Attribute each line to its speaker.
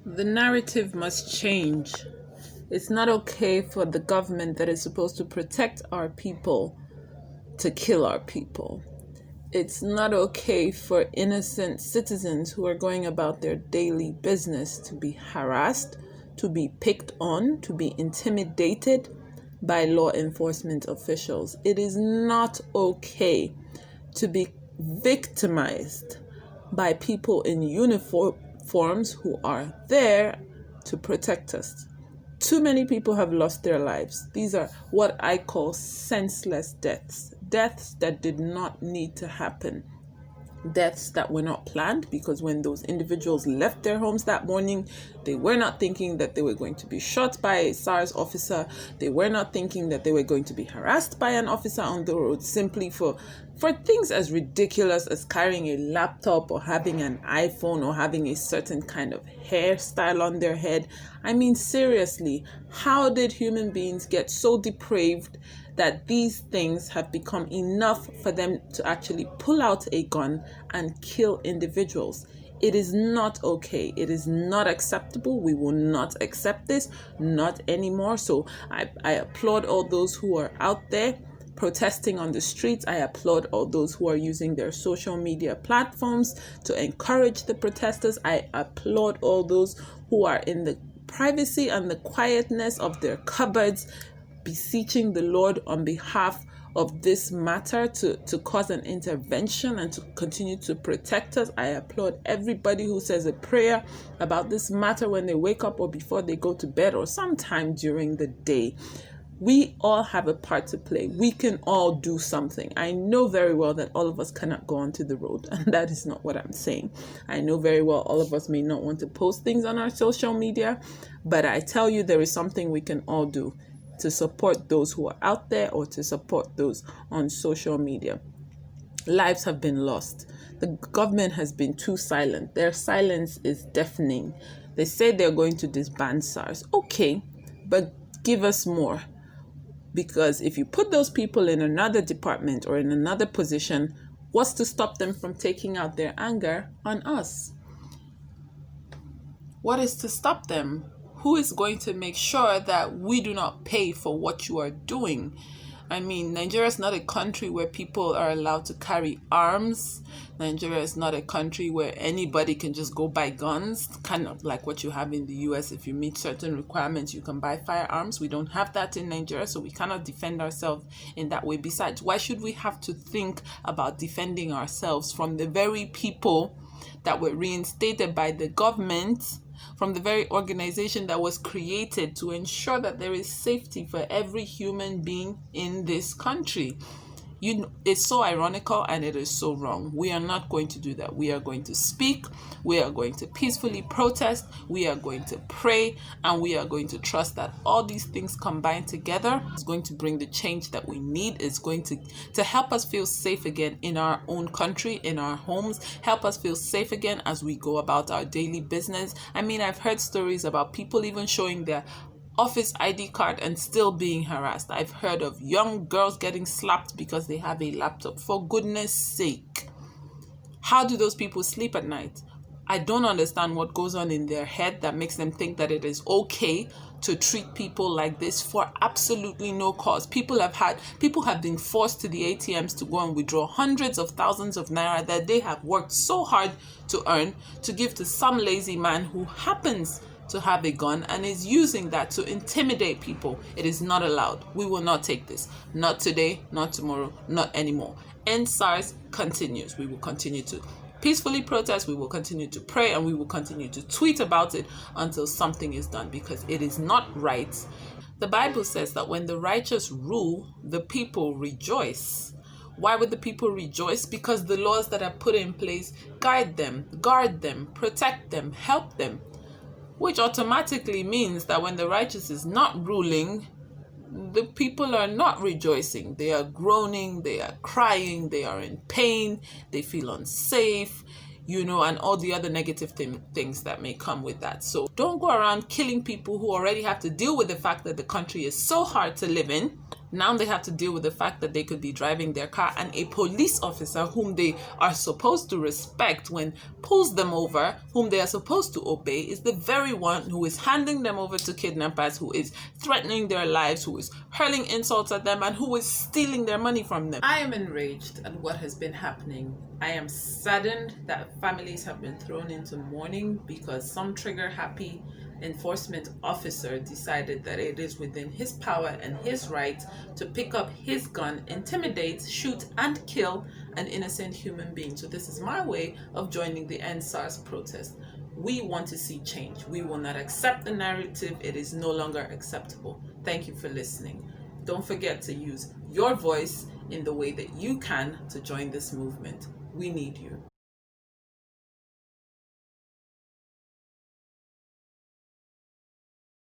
Speaker 1: The narrative must change. It's not okay for the government that is supposed to protect our people to kill our people. It's not okay for innocent citizens who are going about their daily business to be harassed, to be picked on, to be intimidated by law enforcement officials. It is not okay to be victimized by people in uniforms who are there to protect us. Too many people have lost their lives. These are what I call senseless deaths. Deaths that did not need to happen. Deaths that were not planned, because when those individuals left their homes that morning, they were not thinking that they were going to be shot by a SARS officer. They were not thinking that they were going to be harassed by an officer on the road simply for things as ridiculous as carrying a laptop or having an iPhone or having a certain kind of hairstyle on their head. I mean, seriously, how did human beings get so depraved that these things have become enough for them to actually pull out a gun and kill individuals? It is not okay. It is not acceptable. We will not accept this, not anymore. So I applaud all those who are out there protesting on the streets. I applaud all those who are using their social media platforms to encourage the protesters. I applaud all those who are in the privacy and the quietness of their cupboards, beseeching the Lord on behalf of this matter to cause an intervention and to continue to protect us. I applaud everybody who says a prayer about this matter when they wake up or before they go to bed or sometime during the day. We all have a part to play. We can all do something. I know very well that all of us cannot go onto the road, and that is not what I'm saying. I know very well all of us may not want to post things on our social media, but I tell you there is something we can all do to support those who are out there or to support those on social media. Lives have been lost. The government has been too silent. Their silence is deafening. They say they're going to disband SARS. Okay, but give us more. Because if you put those people in another department or in another position, what's to stop them from taking out their anger on us? What is to stop them? Who is going to make sure that we do not pay for what you are doing? I mean, Nigeria is not a country where people are allowed to carry arms. Nigeria is not a country where anybody can just go buy guns, kind of like what you have in the US. If you meet certain requirements, you can buy firearms. We don't have that in Nigeria, so we cannot defend ourselves in that way. Besides, why should we have to think about defending ourselves from the very people that were reinstated by the government, from the very organization that was created to ensure that there is safety for every human being in this country? It's so ironical and it is so wrong. We are not going to do that. We are going to speak. We are going to peacefully protest. We are going to pray, and we are going to trust that all these things combined together is going to bring the change that we need. It's going to help us feel safe again in our own country, in our homes, help us feel safe again as we go about our daily business. I mean, I've heard stories about people even showing their office ID card and still being harassed. I've heard of young girls getting slapped because they have a laptop. For goodness sake, how do those people sleep at night? I don't understand what goes on in their head that makes them think that it is okay to treat people like this for absolutely no cause. People have been forced to the ATMs to go and withdraw hundreds of thousands of naira that they have worked so hard to earn, to give to some lazy man who happens to have a gun and is using that to intimidate people. It is not allowed. We will not take this. Not today, not tomorrow, not anymore. End SARS continues. We will continue to peacefully protest. We will continue to pray, and we will continue to tweet about it until something is done, because it is not right. The Bible says that when the righteous rule, the people rejoice. Why would the people rejoice? Because the laws that are put in place guide them, guard them, protect them, help them. Which automatically means that when the righteous is not ruling, the people are not rejoicing. They are groaning, they are crying, they are in pain, they feel unsafe, and all the other negative things that may come with that. So don't go around killing people who already have to deal with the fact that the country is so hard to live in. Now they have to deal with the fact that they could be driving their car and a police officer whom they are supposed to respect, when pulls them over, whom they are supposed to obey, is the very one who is handing them over to kidnappers, who is threatening their lives, who is hurling insults at them, and who is stealing their money from them. I am enraged at what has been happening. I am saddened that families have been thrown into mourning because some trigger-happy enforcement officer decided that it is within his power and his right to pick up his gun, intimidate, shoot, and kill an innocent human being. So this is my way of joining the End SARS protest. We want to see change. We will not accept the narrative. It is no longer acceptable. Thank you for listening. Don't forget to use your voice in the way that you can to join this movement. We need you.